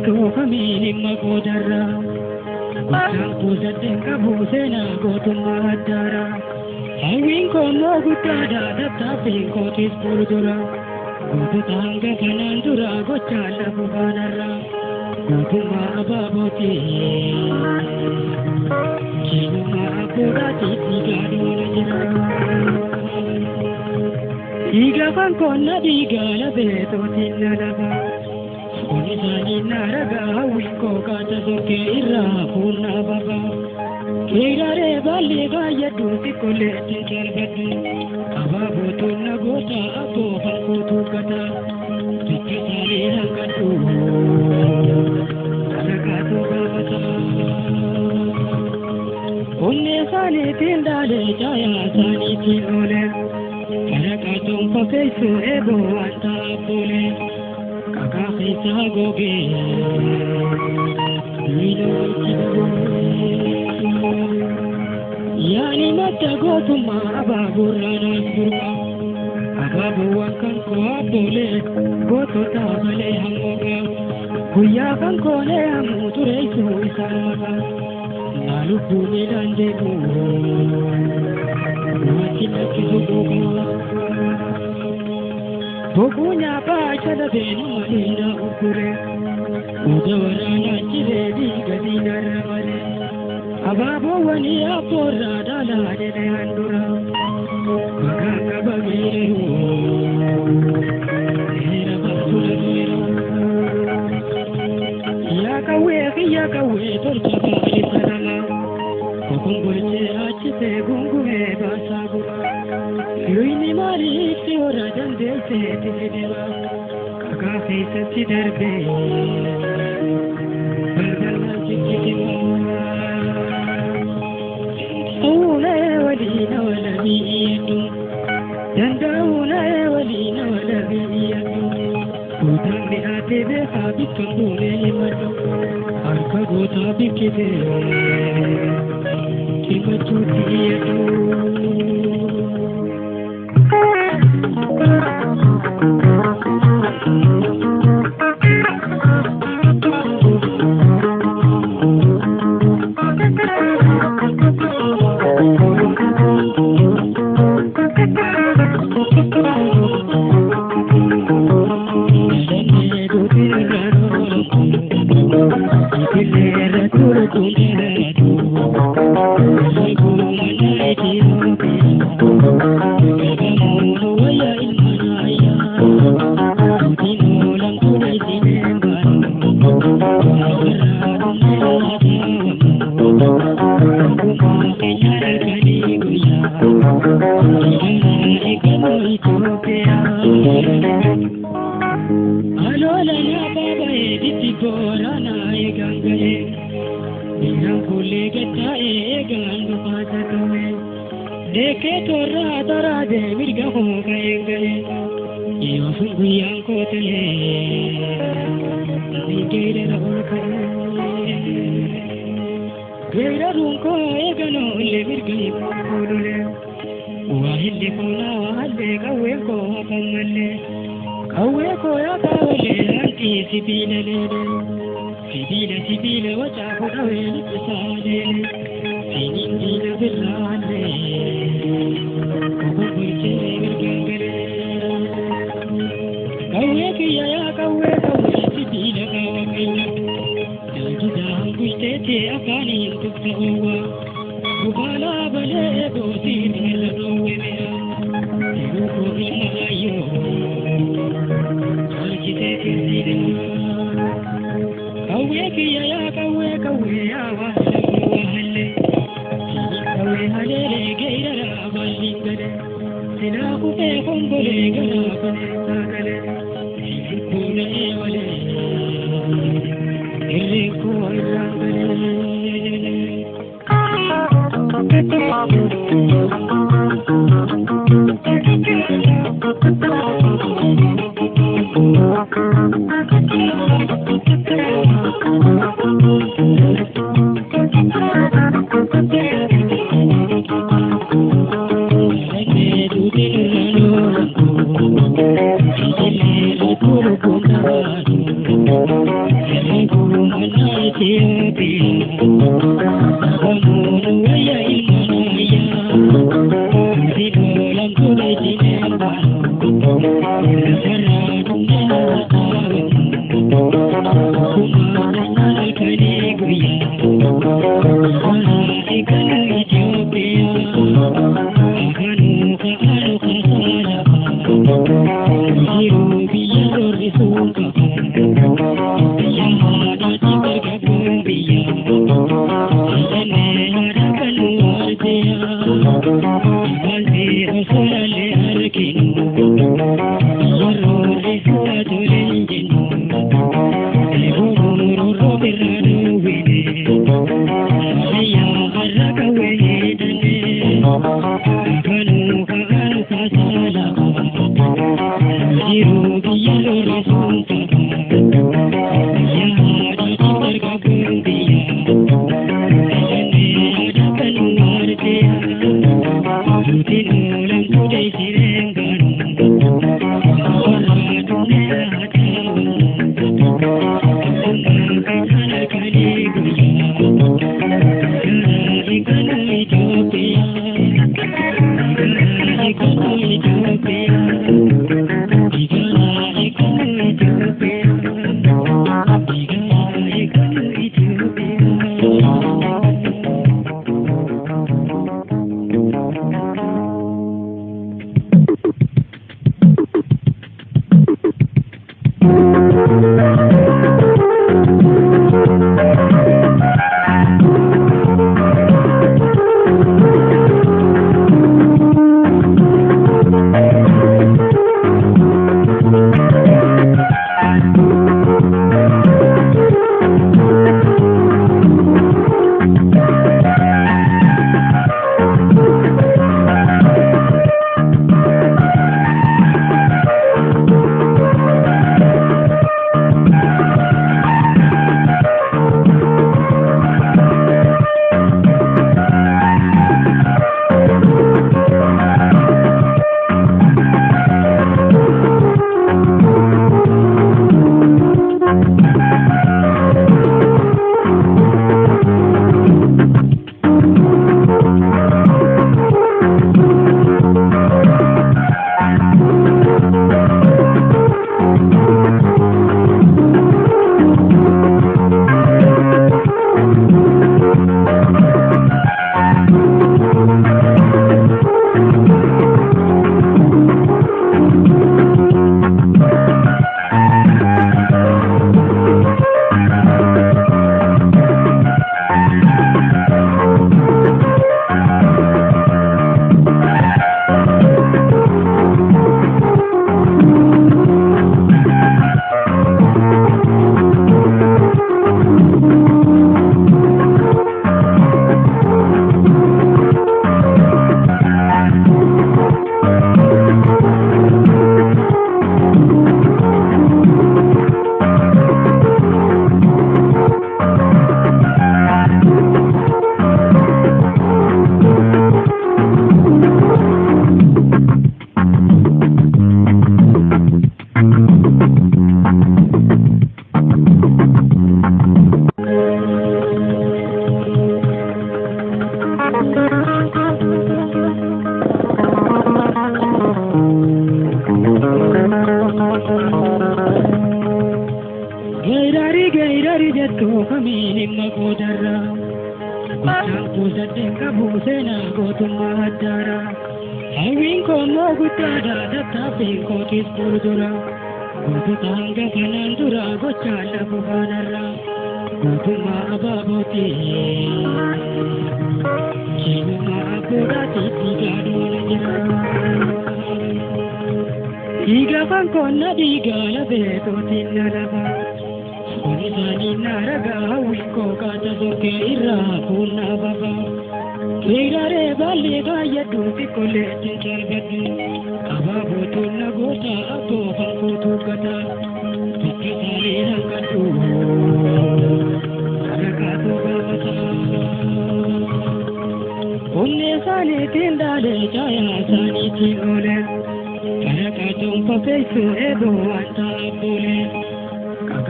Kami magodara, gudang kuzaden kabusena goduma dara. Hawin kono gudada datapi kotis burdura. Gudutanga kanandura gochala bubanara. Guduma ababoti, kinuma abudati tigadona jira. Tiga kona tiga la beto tinalaba. Onisani naraga wiko kata soke ira puna baba. Kegare bali gaya duti kole tinkar batu. Ababu tunna gota abo hankutu kata. Tuki sali hangkatu. Rakatu babata. Unne sani tindale jaya sani tinole. Karakatum pakesu ebo anta pole. Kakakita goge, yani mata gotuma ababurana surka, ababuan kan ko abole, goto tabale hamoga, kuya kan ko le amuture su isamaga, nalu bumi dandebu, wakina kizubuga. Bukunya baca da benu malina ukure, ujawarana chiledi gadina ramale. Ababu wani apora dala dele andura, maganga bagiru, era basula mero. Ya kawe torta bali sarala, kukumbulche achite gungume basagura. Luini mari si ora jande se tideva, kaka se sati darbe, bardana chikitiwa. Una walina wala biyatu, janda una walina wala biyatu. Utang di ate be sabi kambule madu, arka gota bikide, kimachuti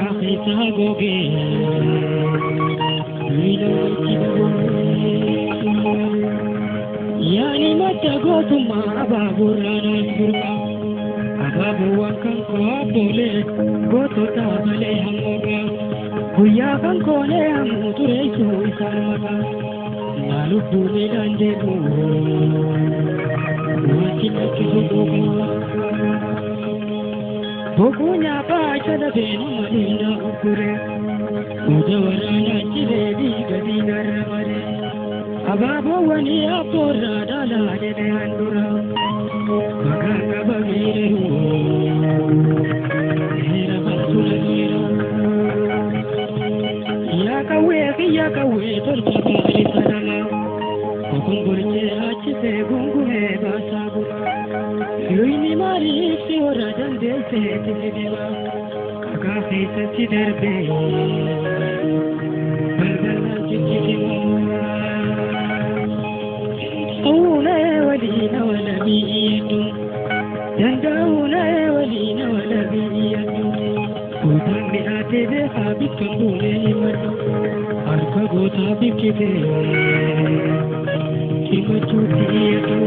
kafe sagoge Wilo Yani mata gotuma ababurana surka Ababu wakan ko abole goto tabale hamoga Kuya kan kone amuture su isamaga Nalu bumi dande bu Wakina kizuka Bokunya pacha da benu malina ukure Ujawarana chilebi gadina ramare Ababo wani apora dala jede andura Maganga bagiru Hera basura gira Yakawe torta bari sarama Kokongurche achise gungume basabura Yuini mari si ora jande se tisideva Kaka fesa si darbe Balbala chichideva Una walina wala biyatu Janda una walina wala biyatu Kutan mi ate de habit kambule matu Arka gota bikite Kimachutiyatu